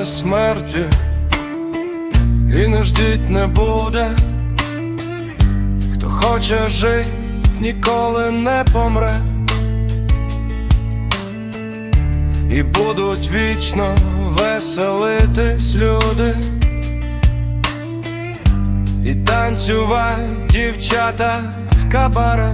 немає смерті, і не ждіть не буде. Хто хоче жить, ніколи не помре, і будуть вічно веселитись люди, і танцювать дівчата в кабаре.